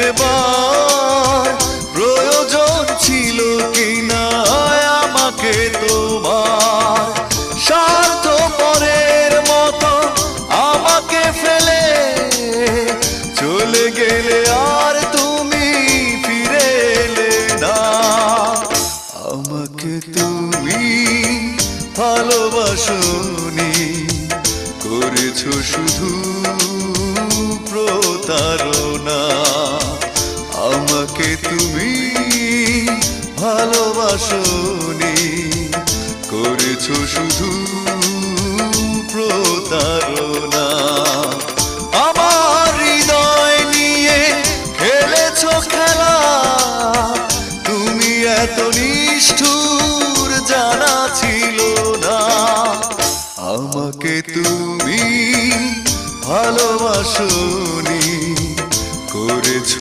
একবার প্রয়োজন ছিল কিনা আমাকে তোমার, স্বার্থপরের মতো আমাকে ফেলে চলে গেলে আর তুমি ফিরে এলে না। আমাকে তুমি ভালোবাসোনি, করেছো শুধু প্রতারণা। আমাকে তুমি ভালোবাসোনি, করেছো শুধু প্রতারণা। আমার হৃদয় নিয়ে খেলেছো খেলা, তুমি এত নিষ্ঠুর জানা ছিল না। আমাকে তুমি ভালোবাসো